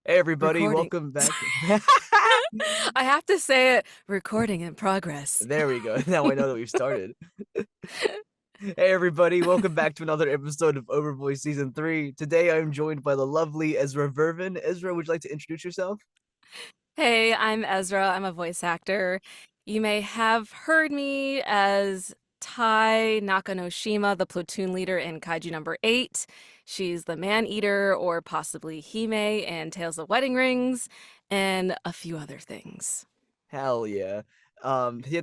Hey everybody, Recording. welcome back. I have to say it. Recording in progress. There we go. Now I know that we've started. Hey everybody, welcome back to another episode of OverVoice Season 3. Today I'm joined by the lovely Ezra Vervin. Ezra, would you like to introduce yourself? Hey, I'm Ezra. I'm a voice actor. You may have heard me as Tai Nakanoshima, the platoon leader in Kaiju #8. She's the man-eater, or possibly Hime in Tales of Wedding Rings, and a few other things. Hell yeah. Yeah,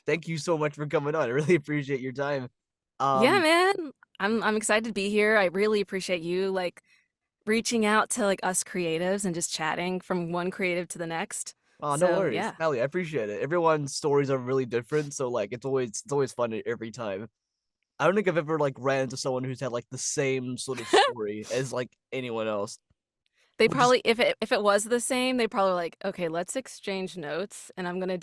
thank you so much for coming on. I really appreciate your time. Yeah, Um, man. I'm excited to be here. I really appreciate you reaching out to us creatives and just chatting from one creative to the next. oh, no So worries. yeah. Hell yeah, I appreciate it. Everyone's stories are really different, so like it's always fun every time. I don't think I've ever like ran into someone who's had like the same sort of story as like anyone else. They Which is probably if it was the same, they probably like, okay, let's exchange notes and I'm gonna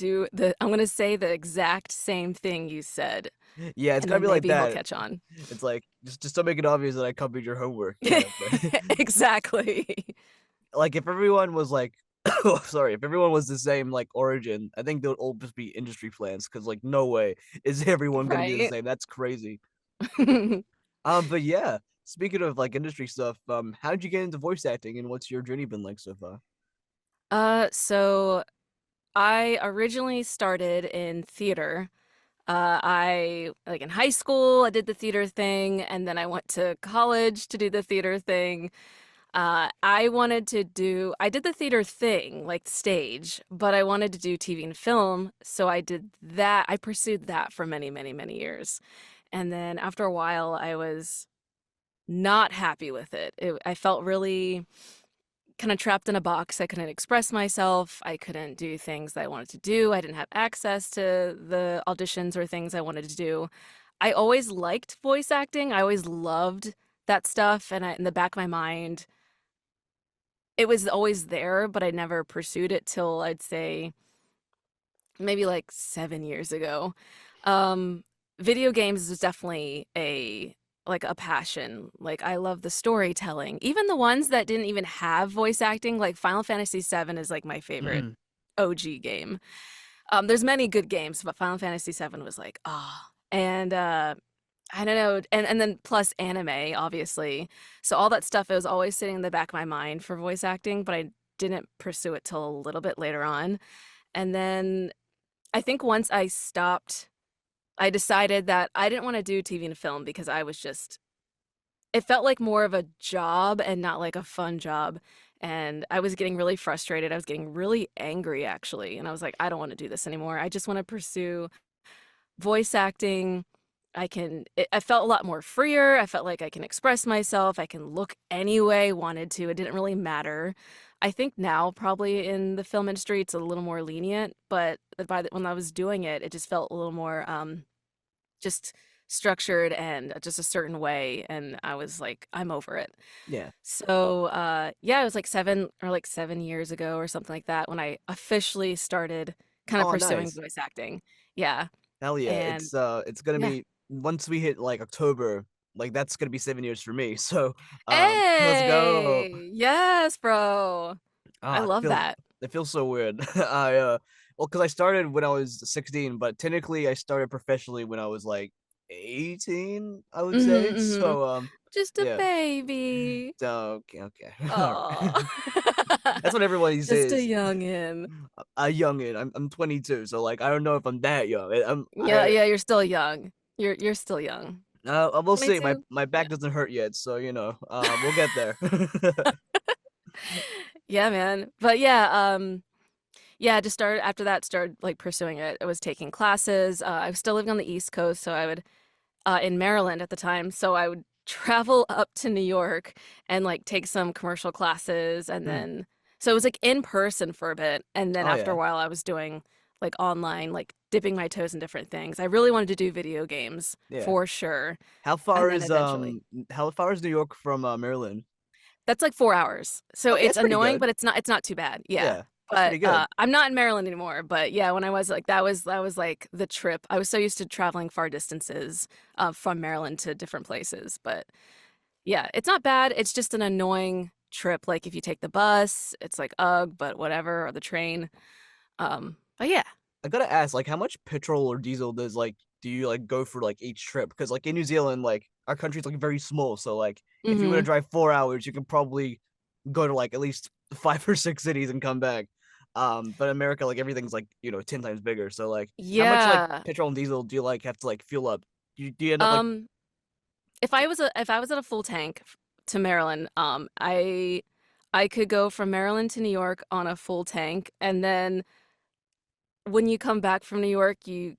say the exact same thing you said, yeah, it's and gotta then be like maybe he'll that. catch on. It's like just don't make it obvious that I copied your homework. Yeah, but Exactly. like if everyone was like oh, sorry, if everyone was the same like origin, I think they would all just be industry plants because like no way is everyone gonna be the Right? same. That's crazy. But yeah, speaking of like industry stuff, how did you get into voice acting and what's your journey been like so far? So I originally started in theater. I like in high school, I did the theater thing, and then I went to college to do the theater thing. I did the theater thing, like stage, but I wanted to do TV and film. So I did that. I pursued that for many, many, many years. And then after a while, I was not happy with it. I felt really kind of trapped in a box. I couldn't express myself. I couldn't do things that I wanted to do. I didn't have access to the auditions or things I wanted to do. I always liked voice acting. I always loved that stuff. And in the back of my mind, it was always there, but I never pursued it till I'd say maybe like 7 years ago. Um, Video games was definitely a passion. Like I love the storytelling. Even the ones that didn't even have voice acting, like Final Fantasy VII is like my favorite Mhm. OG game. There's many good games, but Final Fantasy VII was like, ah. And I don't know, and then plus anime, obviously. So all that stuff was always sitting in the back of my mind for voice acting, but I didn't pursue it till a little bit later on. And then I think once I stopped, I decided that I didn't want to do TV and film because I was just it felt like more of a job and not like a fun job. And I was getting really frustrated. I was getting really angry actually. And I was like, I don't want to do this anymore. I just want to pursue voice acting. I felt a lot more freer. I felt like I can express myself. I can look any way I wanted to. It didn't really matter. I think now probably in the film industry it's a little more lenient, but when I was doing it, it just felt a little more just structured and just a certain way, and I was like, I'm over it. Yeah. So yeah, it was like 7 years ago or something like that when I officially started kind of Oh, pursuing nice. voice acting. Yeah. Hell yeah. And It's gonna yeah. be once we hit like October, like that's gonna be 7 years for me. So let's go. Hey! Yes, bro. I Ah, love that. it feels so weird. Well, because I started when I was 16, but technically I started professionally when I was like 18, I would Mhm, say. mhm. So Just a yeah. baby. So, okay, okay. All Oh. right. That's what everybody Just a says. youngin'. A youngin. I'm 22, so like I don't know if I'm that young. Yeah, yeah, you're still young. You're still young. I will say my 22? my Yeah. back doesn't hurt yet, so we'll get there. Yeah, man. But yeah, yeah, just started after that, started like pursuing it. I was taking classes. I was still living on the East Coast, so I would in Maryland at the time, so I would travel up to New York and like take some commercial classes and Hmm. then so it was like in person for a bit and then Oh after a yeah, while I was doing like online, like dipping my toes in different things. I really wanted to do video games yeah. for sure. How And far then is eventually. New York from Maryland? That's like 4 hours. So Okay, it's that's pretty annoying, good. but it's not too bad. Yeah. Yeah, that's But pretty good. I'm not in Maryland anymore, but yeah, when I was like that was like the trip. I was so used to traveling far distances from Maryland to different places, but yeah, it's not bad. It's just an annoying trip. Like if you take the bus, it's like ugh, but whatever, or the train. But yeah. I gotta ask, like, how much petrol or diesel do you like go for like each trip? Because like in New Zealand, like our country's like very small, so like if you were to Hmm. drive 4 hours, you can probably go to like at least 5 or 6 cities and come back. But America, like everything's like 10 times bigger. So like, how much like Yeah. petrol and diesel do you like have to like fuel up? Do you end up like Um, if I was at a full tank to Maryland, I could go from Maryland to New York on a full tank, and then when you come back from New York, you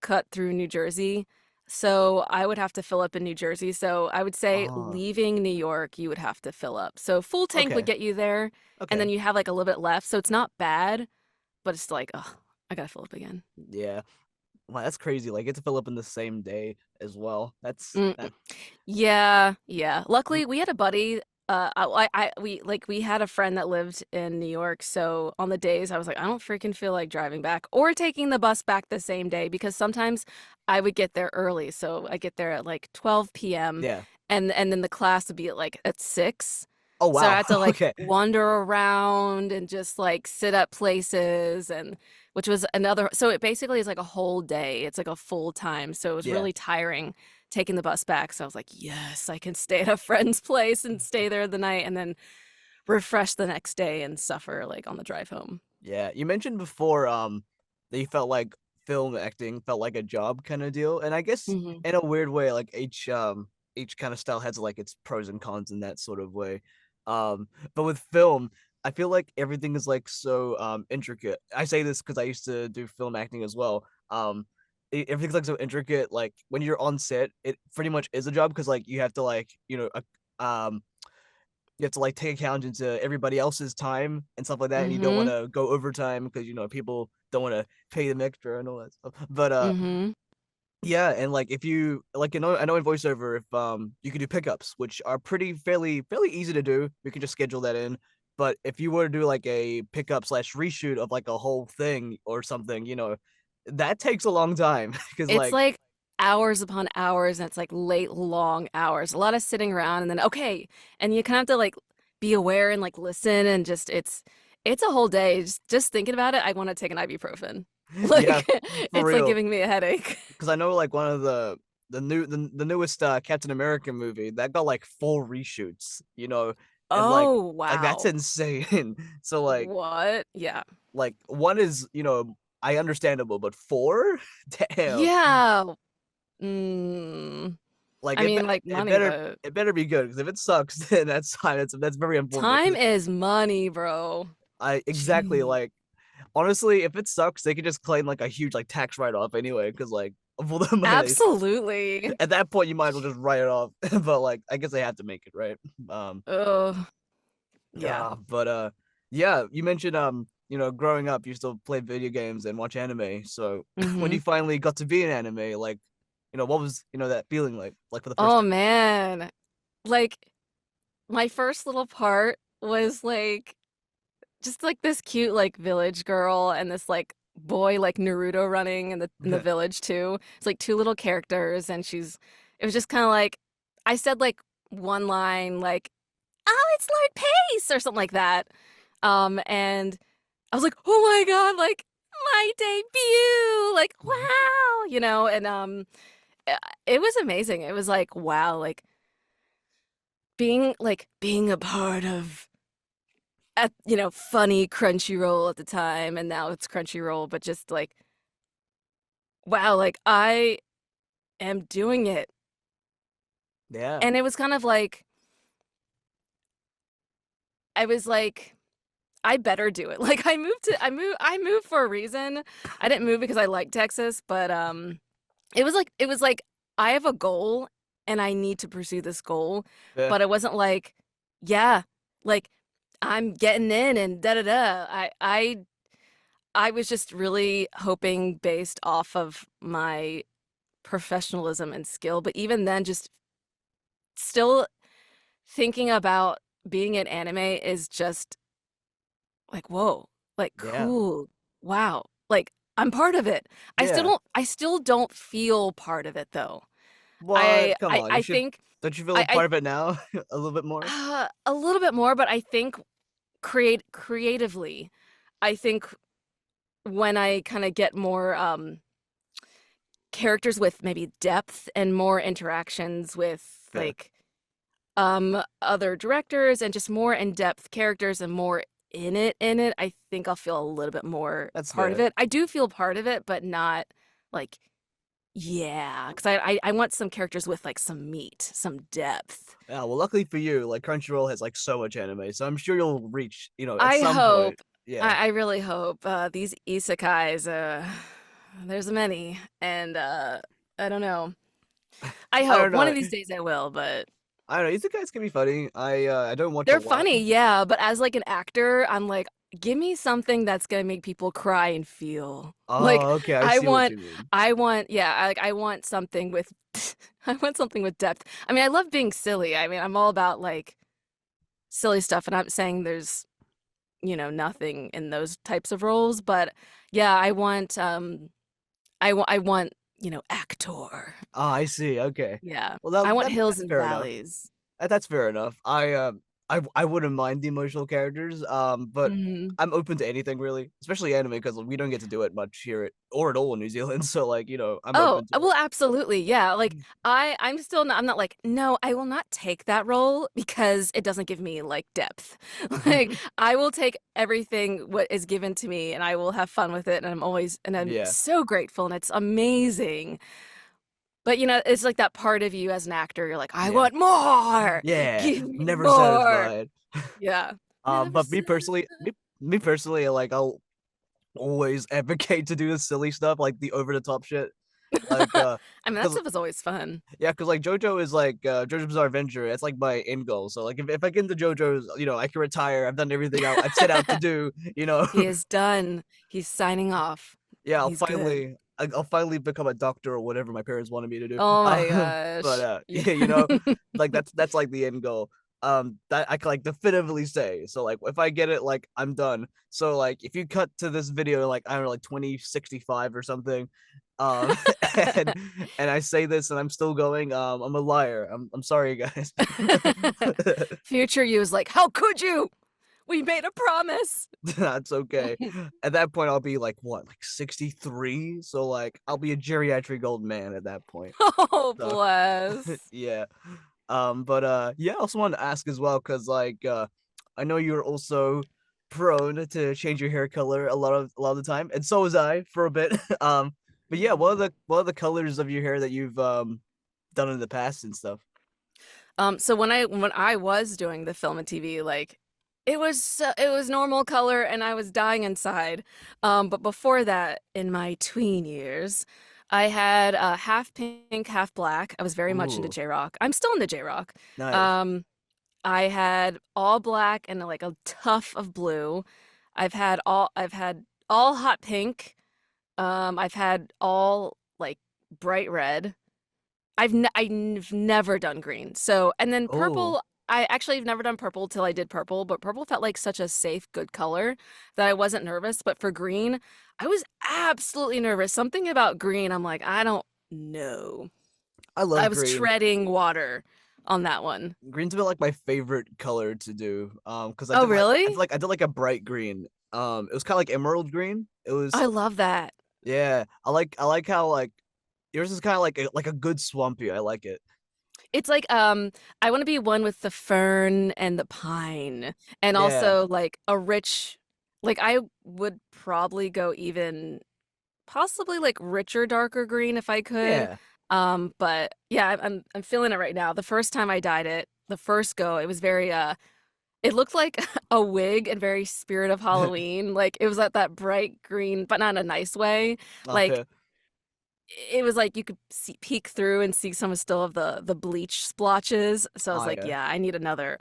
cut through New Jersey. So I would have to fill up in New Jersey. So I would say oh leaving New York, you would have to fill up. So full tank would okay get you there, and then okay you have like a little bit left. So it's not bad, but it's like, oh, I gotta fill up again. yeah. Wow, that's crazy. Like get to fill up in the same day as well. That's Mm. that. Yeah, yeah. Luckily, we had a buddy. We had a friend that lived in New York. So on the days I was like, I don't freaking feel like driving back or taking the bus back the same day because sometimes I would get there early. So I get there at like 12 p.m. Yeah. and then the class would be at 6. Oh So I wow. had to like Okay. wander around and just like sit at places and which was another so it basically is like a whole day. It's like a full time. So it was Yeah. really tiring taking the bus back. So I was like, yes, I can stay at a friend's place and stay there the night and then refresh the next day and suffer like on the drive home. Yeah, you mentioned before that you felt like film acting felt like a job kind of deal, and I guess Hmm. in a weird way, like each kind of style has like its pros and cons in that sort of way. But with film, I feel like everything is like so intricate. I say this because I used to do film acting as well. Everything's like so intricate. Like when you're on set, it pretty much is a job because like you have to like you have to like take account into everybody else's time and stuff like that, and you don't want Hmm. to go overtime because people don't want to pay them extra and all that stuff. But Hmm. yeah, and like if you like, I know in voiceover if you can do pickups, which are pretty fairly easy to do. You can just schedule that in. But if you were to do like a pickup slash reshoot of like a whole thing or something, that takes a long time because It's like like hours upon hours and it's like late, long hours. A lot of sitting around and then okay. And you kind of have to like be aware and like listen and just it's a whole day. Just thinking about it, I want to take an ibuprofen. yeah, Like for it's like real. giving me a headache. Because I know like one of the newest Captain America movie that got like 4 reshoots, and Oh, like that's wow. insane. So What? Yeah. like one is I understandable, but four, damn, Yeah. Mm, like I it mean, better like it money, better but it better be good because if it sucks, then that's fine. That's very important. time 'Cause is money, bro. I exactly Jeez. like honestly, if it sucks, they could just claim like a huge like tax write off anyway, because like of all the money they Absolutely. at that point you might as well just write it off. But like I guess they have to make it right. Um Oh, yeah. but yeah, you mentioned growing up you still play video games and watch anime. So when Hmm. you finally got to be in anime, like what was that feeling like for the first Oh time? man. Like my first little part was like just like this cute like village girl and this like boy like Naruto running in the village too. It's like two little characters and it was just kind of like I said like one line like, "Oh, it's Lord Pace" or something like that. And I was like, "Oh my God, like my debut." Like, wow, and uh, it was amazing. It was like, wow, like being a part of at funny Crunchyroll at the time and now it's Crunchyroll but just like wow like I am doing it Yeah. and it was kind of like I was like I better do it like I moved for a reason. I didn't move because I like Texas but it was like I have a goal and I need to pursue this goal Yeah. but it wasn't like yeah like I'm getting in and da da da I was just really hoping based off of my professionalism and skill, but even then, just still thinking about being in anime is just like, whoa, like Yeah. cool, wow, like I'm part of it. Yeah. I still don't feel part of it though. What? Come I on. You I should think. Don't you feel a I part of it now a little bit more? a little bit more, but I think creatively, I think when I kind of get more characters with maybe depth and more interactions with Fair. other directors and just more in-depth characters and more in it, I think I'll feel a little bit more That's part of good. it. I do feel part of it, but not like yeah, because I want some characters with like some meat, some depth. Yeah, well, luckily for you, like Crunchyroll has like so much anime, so I'm sure you'll reach, at I some hope. point. Yeah. I really hope. These isekais, there's many, and I don't know. I I hope don't one know. of these days I will, but I don't know. These guys can be funny. I don't watch a they're lot. funny, yeah. But as like an actor, I'm like, give me something that's gonna make people cry and feel. Like Oh, okay. I I see what want, you mean. yeah, I want something with, I want something with depth. I mean, I love being silly. I mean, I'm all about like silly stuff, and I'm saying there's nothing in those types of roles, but yeah, I want, actor. Oh, I see. Okay. Yeah. Well, I want hills that's and fair enough. valleys. That's fair enough. I wouldn't mind the emotional characters, but Mhm. I'm open to anything really, especially anime because we don't get to do it much here or at all in New Zealand. So like, I'm Oh, open to well, absolutely. Yeah. Like it. I'm not like, no, I will not take that role because it doesn't give me like depth. Like I will take everything what is given to me and I will have fun with it and I'm Yeah. so grateful and it's amazing. But it's like that part of you as an actor, you're like, I Yeah. want more. Yeah. Give me Never more. satisfied. Yeah. Never But me said. personally, me personally, like I'll always advocate to do the silly stuff, like the over the top shit. Like, I mean, that cause stuff is always fun. yeah, cause like JoJo is like JoJo's Bizarre Adventure. It's like my end goal. So like if I get into JoJo's, I can retire. I've done everything I've set out to do. He is done. He's signing off. Yeah, He's good. I'll finally become a doctor or whatever my parents wanted me to do. Oh my But gosh. Yeah. yeah, like that's like the end goal. That I can like definitively say. So like if I get it, like I'm done. So like if you cut to this video like I don't know, like 2065 or something, um, and and I say this and I'm still going, I'm a liar. I'm sorry, guys. Future you is like, how could you? We made a promise. That's okay. At that point, I'll be like what, like 63? So like I'll be a geriatric old man at that point. Oh, So bless. yeah. But yeah, I also wanted to ask as well, because like I know you're also prone to change your hair color a lot of the time, and so was I for a bit. But yeah, what are the colors of your hair that you've done in the past and stuff? So when I was doing the film and TV, like it was normal color and I was dying inside. But before that, in my tween years, I had half pink, half black. I was very much into Ooh, J-rock. I'm still into J-rock. nice. Um, I had all black and like a tuff of blue. I've had all hot pink. I've had all like bright red. I've never done green. So, and then Oh, purple, I actually have never done purple till I did purple, but purple felt like such a safe, good color that I wasn't nervous. But for green, I was absolutely nervous. Something about green, I'm like, I don't know. I I love was green. treading water on that one. Green's been like my favorite color to do. Because Oh, really? I did like a bright green. It was kind of like emerald green. It was I love that. Yeah. I like how like yours is kind of like a good swampy. I like it. It's like I want to be one with the fern and the pine and Yeah. also like a rich like I would probably go even possibly like richer darker green if I could. Yeah. But yeah, I'm feeling it right now. The first time I dyed it, the first go, it was very it looked like a wig and very Spirit of Halloween. Like it was at that bright green, but not in a nice way. Like Okay. it was like you could see peek through and see some of still of the bleach splotches. So I was Oh like, yeah. yeah, I need another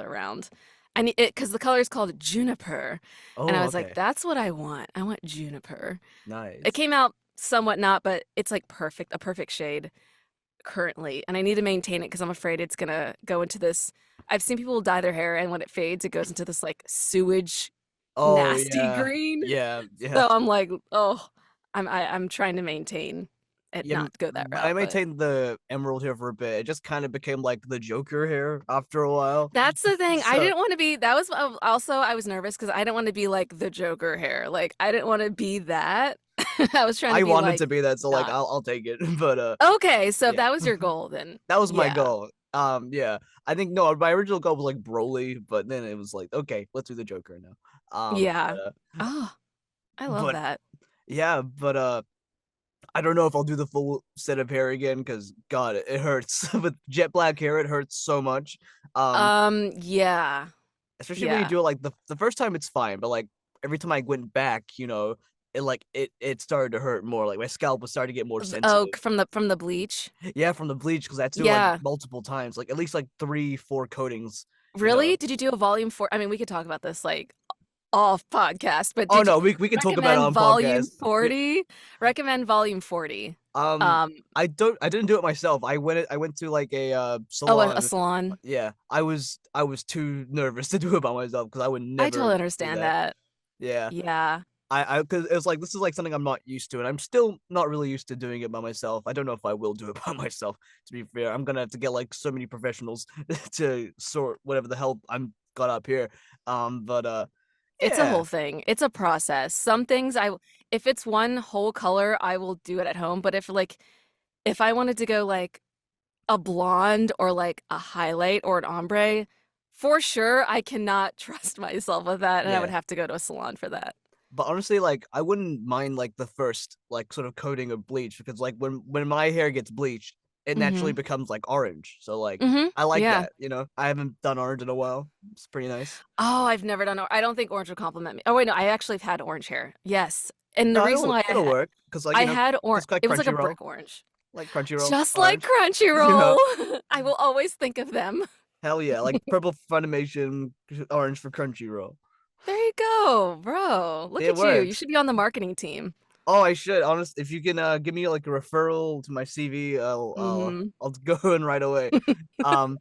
round. I need it because the color is called juniper. And Oh, I was like, okay. that's what I want. I want juniper. It Nice. came out somewhat not, but it's like perfect, a perfect shade currently. And I need to maintain it because I'm afraid it's gonna go into this. I've seen people dye their hair and when it fades, it goes into this like sewage Oh nasty yeah. green. Yeah. Yeah. So I'm like, oh, I'm trying to maintain it Yeah, not go that but I route, but maintained the emerald hair for a bit. It just kind of became like the Joker hair after a while. that's the thing. I So didn't want to be that was also I was nervous because I didn't want to be like the Joker hair. Like I didn't want to be that. I was trying to I be wanted like to be that, so like not. I'll take it. But Okay, so if yeah, that was your goal, then that was my yeah. goal. Yeah, I think no, my original goal was like Broly, but then it was like, okay, let's do the Joker now. Yeah. Oh, I love But that. yeah, but I don't know if I'll do the full set of hair again because God, it hurts. With jet black hair, it hurts so much. Um, Yeah. Especially when you Yeah. do it like the first time, it's fine, but like every time I went back, it started to hurt more. Like my scalp was starting to get more Oh, sensitive. from the bleach? Yeah, from the bleach because I had to do it like Yeah. multiple times, like at least like 3, 4 coatings. You know. Really? Did you do a volume 4? I mean, we could talk about this like off podcast, but Oh did you no, we can talk about it recommend on volume podcast. 40? Recommend volume 40. Um, Um, I didn't do it myself. I went to like a oh, a salon. salon. Yeah, I was too nervous to do it by myself because I would I never totally do understand that. that. Yeah. Yeah. Because it was like this is like something I'm not used to, and I'm still not really used to doing it by myself. I don't know if I will do it by myself. To be fair, I'm gonna have to get like so many professionals to sort whatever the hell I'm got up here. But It's a yeah, whole thing. It's a process. Some things if it's one whole color, I will do it at home, but if I wanted to go like a blonde or like a highlight or an ombre, for sure I cannot trust myself with that and I would yeah. have to go to a salon for that. But honestly, like I wouldn't mind like the first like sort of coating of bleach because like when my hair gets bleached, it naturally Mhm. becomes like orange. So like Mhm. I like Yeah. that. I haven't done orange in a while. It's pretty nice. Oh, I've never done I don't think orange would compliment me. Oh wait, no, I actually have had orange hair. Yes. And the No, reason why it'll work because like I had orange just like it was like a Crunchyroll, brick orange. like Crunchyroll Just like orange. You Crunchyroll. know, I will always think of them. hell yeah, like purple for Funimation, orange for Crunchyroll. There you go, bro. Look It at you. You works. should be on the marketing team. Oh, I should honest. If you can give me like a referral to my CV, Mhm. I'll go in right away. Um,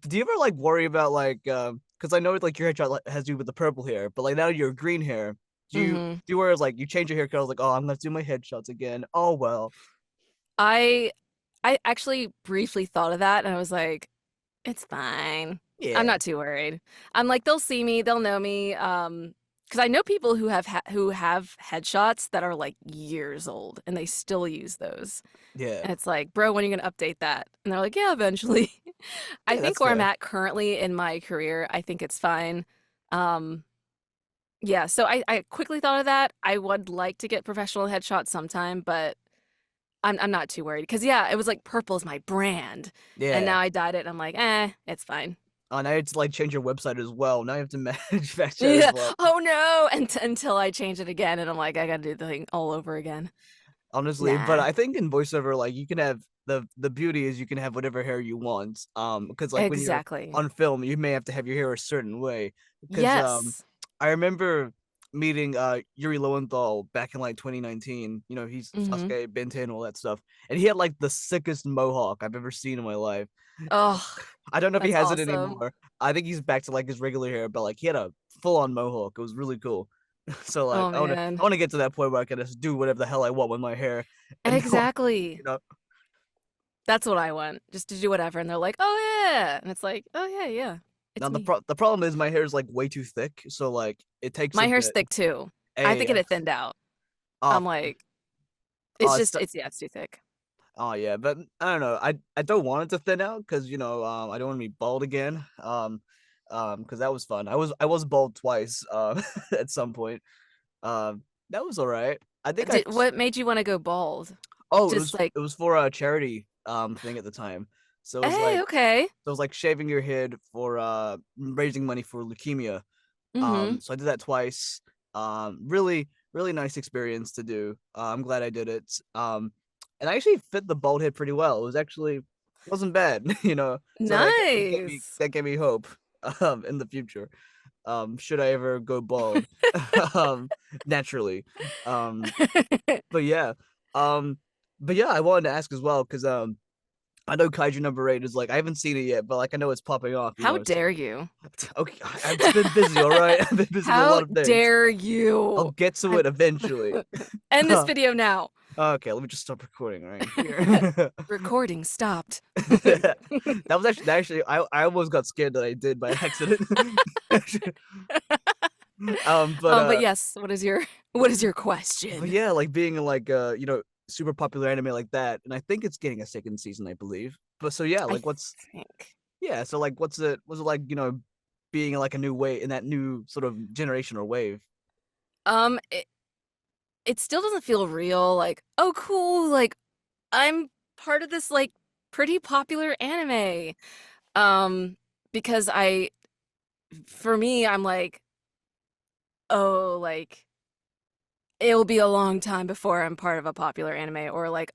do you ever like worry about like because I know like your haircut has to do with the purple hair, but like now you're green hair. Mhm. Do you worry like you change your haircut? I was like, oh, I'm gonna do my headshots again. Oh well, I I actually briefly thought of that and I was like, it's fine. I'm yeah, not too worried. I'm like, they'll see me, they'll know me. Because I know people who have headshots that are like years old and they still use those. yeah, And it's like, bro, when are you gonna update that? And they're like, yeah, eventually. I yeah. That's think where I'm fair. at currently in my career, I think it's fine. Um, yeah, so I quickly thought of that. I would like to get professional headshots sometime, but I'm not too worried because yeah, it was like purple is my brand, and Yeah. now I dyed it. And I'm like, it's fine. Now you have to like change your website as well. Now you have to manufacture that as Yeah. well. Oh no. And until I change it again, and I'm like, I gotta do the thing all over again. Honestly, but Nah. I think in voiceover, like you can have the beauty is you can have whatever hair you want. Because like when you're Exactly. on film, you may have to have your hair a certain way. Because Yes. I remember meeting Yuri Lowenthal back in like 2019. He's Mm-hmm. Sasuke, Benten, all that stuff, and he had like the sickest mohawk I've ever seen in my life. Oh, I don't know if he that's has it awesome. anymore. I think he's back to like his regular hair, but like he had a full on mohawk. It was really cool. So like Oh I man. wanna get to that point where I can just do whatever the hell I want with my hair and no Exactly. you know. That's what I want. Just to do whatever. And they're like, oh yeah. And it's like, oh yeah, yeah. Now It's me. the problem is my hair is like way too thick, so like it takes a My hair's bit. thick too. I think A it had thinned out. uh, I'm like, it's it's too thick. oh yeah, but I don't know. I don't want it to thin out because I don't want to be bald again. Because that was fun. I was bald twice. At some point. That was all right. I think I What made you want to go bald? Oh, Just like, it was for a charity thing at the time. So it was hey, like okay. shaving your head for raising money for leukemia. Mm-hmm. So I did that twice. Really really nice experience to do. I'm glad I did it. And I actually fit the bald head pretty well. It was actually wasn't bad, So Nice. that gave me hope in the future. Should I ever go bald um naturally. Um but yeah. Um but yeah, I wanted to ask as well because I know Kaiju number 8 is like I haven't seen it yet, but like I know it's popping off, How so dare you? okay, I've been busy, all right? I've been busy with a How lot of things. dare I'll you? get to I'm it eventually. end this video now. Okay, let me just stop recording right here. Recording stopped. That was actually I almost got scared that I did by accident. But But yes, what is your but question? yeah, like being in like super popular anime like that, and I think it's getting a second season, I believe. But so yeah, I like what's think. yeah, so like what's it like, being in like a new way in that new sort of generation or wave? It still doesn't feel real. Like, oh, cool. Like, I'm part of this like pretty popular anime. Um, because for me, I'm like, oh, like it'll be a long time before I'm part of a popular anime, or like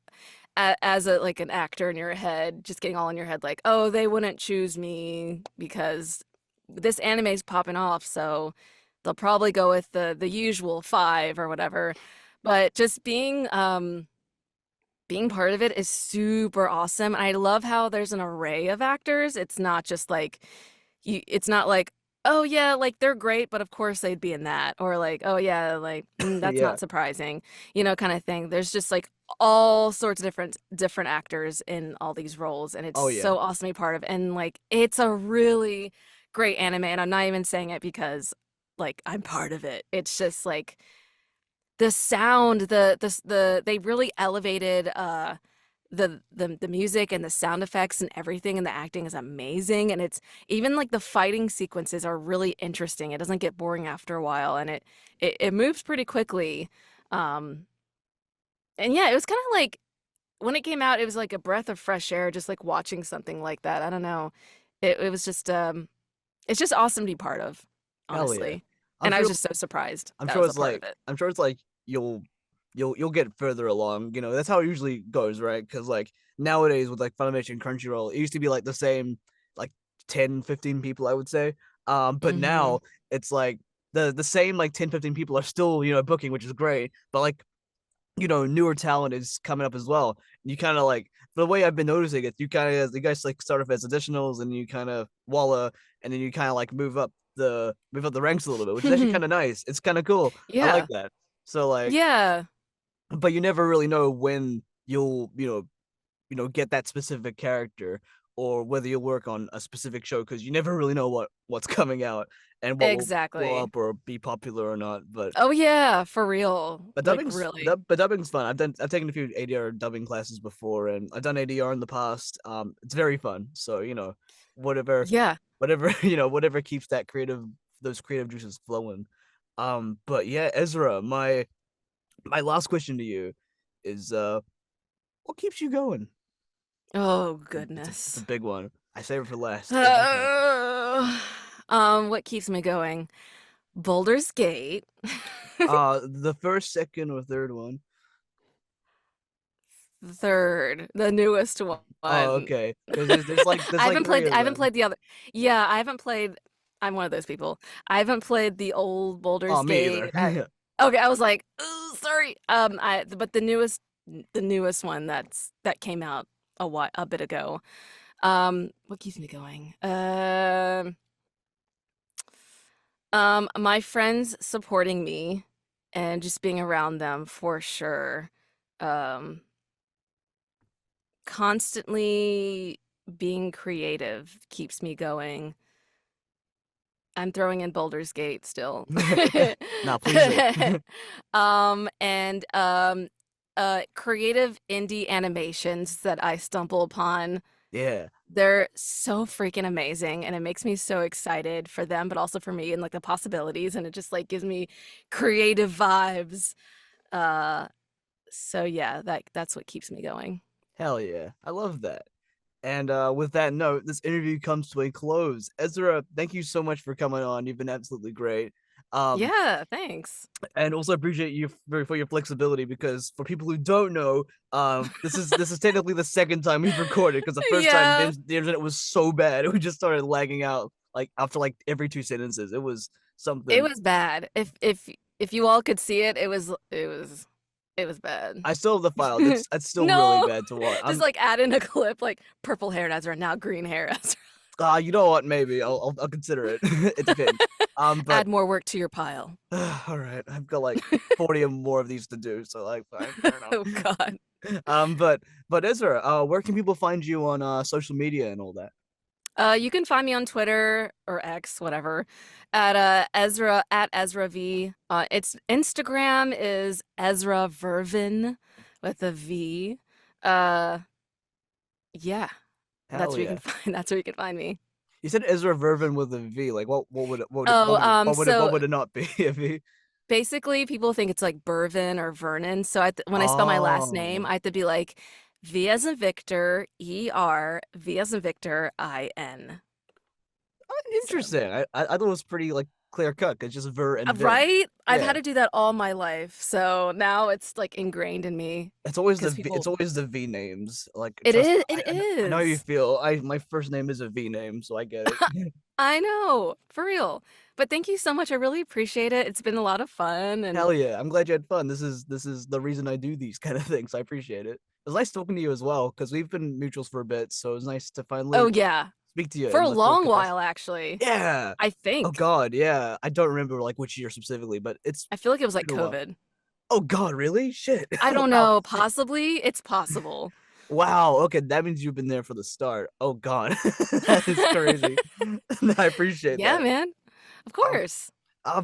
as a like an actor in your head, just getting all in your head, like, oh, they wouldn't choose me because this anime's popping off, so they'll probably go with the usual five or whatever. But just being part of it is super awesome. And I love how there's an array of actors. It's not just like it's not like, oh yeah, like they're great, but of course they'd be in that. Or like, oh yeah, like that's Yeah. not surprising, kind of thing. There's just like all sorts of different actors in all these roles, and it's Oh yeah. so awesome to be part of. And like it's a really great anime, and I'm not even saying it because like I'm part of it. It's just like the sound, they really elevated the music and the sound effects and everything, and the acting is amazing, and it's even like the fighting sequences are really interesting. It doesn't get boring after a while, and it moves pretty quickly. Um and yeah, it was kind of like when it came out, it was like a breath of fresh air just like watching something like that. I don't know. It was just it's just awesome to be part of, Hell yeah. honestly. I'm And I was sure just so surprised I'm that I sure was a it's part like of it. I'm sure it's like you'll get further along. That's how it usually goes, right? Because like nowadays with like Funimation and Crunchyroll, it used to be like the same like 10, 15 people, I would say. But Mhm. now it's like the same like 10, 15 people are still, booking, which is great. But like, newer talent is coming up as well. You kind of like the way I've been noticing it, you guys like start off as additionals and you kind of walla and then you kind of like move up the ranks a little bit, which is actually kind of nice. It's kind of cool. I like Yeah. that. So like, Yeah. but you never really know when you'll get that specific character or whether you'll work on a specific show because you never really know what's coming out and what will blow Exactly. up or be popular or not. Oh, yeah, for real. Like, really. But dubbing's fun. I've taken a few ADR dubbing classes before, and I've done ADR in the past. It's very fun. So whatever, Yeah. whatever keeps those creative juices flowing. But yeah, Ezra, my last question to you is what keeps you going? Oh, It's a goodness. big one. I save it for last every time. What keeps me going? Boulder's Gate. The first, second, or third one. Third, the newest Oh, one. okay. Because there's like three I of haven't them. played the other. Yeah, I haven't played. I'm one of those people. I haven't played the old Oh, Boulder's me Gate. either. Okay, I was like, oh, sorry. But the newest one that came out a bit ago. What keeps me going? My friends supporting me and just being around them for sure. Um, Constantly being creative keeps me going. I'm throwing in Baldur's Gate still. Nah, please do. And creative indie animations that I stumble upon. Yeah. They're so freaking amazing, and it makes me so excited for them, but also for me and like the possibilities, and it just like gives me creative vibes. Uh, so yeah, that's what keeps me going. Hell yeah. I love that. And with that note, this interview comes to a close. Ezra, thank you so much for coming on. You've been absolutely great. Um, Yeah, thanks. and also appreciate you for your flexibility because for people who don't know, this is technically the second time we've recorded because the first time Yeah, the internet was so bad we just started lagging out like after like every two sentences. It was it something. was bad. If you all could see it, it was bad. I still have the file. That's still really No, bad to watch. just like add in a clip like purple hair Ezra, now green hair Ezra. You know what? Maybe I'll consider it. It depends. But Add more work to your pile. all right, I've got like 40 or more of these to do, so like, fine, fair enough. Oh God. But Ezra, where can people find you on social media and all that? You can find me on Twitter or X, whatever, at Ezra V. Its Instagram is Ezra Vervin with a V. Uh, yeah, Hell yeah! that's where you can find me. You said Ezra Vervin with a V. Like, what would it what would it Oh, what so would it not be a V? basically, people think it's like Bervin or Vernon. So when I spell my last name, Oh, I have to be like V as in Victor, V as in Victor, IN. So. interesting. I thought it was pretty like clear cut. It's just Ver and Vin. Right? I've had Yeah, to do that all my life. So now it's like ingrained in me because it's people always the V names. Like, it trust me, is it I know how you is. feel. My first name is a V name, so I get it. I know, for real. But thank you so much. I really appreciate it. It's been a lot of fun and Hell yeah! I'm glad you had fun. This is the reason I do these kind of things. I appreciate it. It was nice talking to you as well because we've been mutuals for a bit, so it was nice to oh finally yeah, speak to you for in a the full long capacity. while actually. Yeah. I Oh think. God, yeah. I don't remember like which year specifically, but it's I feel like it was like been a while. COVID. Oh God, really? Shit. I don't Wow. know, possibly. It's possible. Wow. Okay, that means you've been there for the start. Oh God, that is crazy. I appreciate Yeah, that. man. Of Um, course.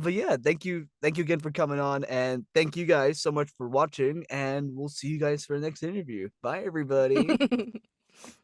but yeah, thank you again for coming on, and thank you guys so much for watching. And we'll see you guys for the next interview. Bye, everybody.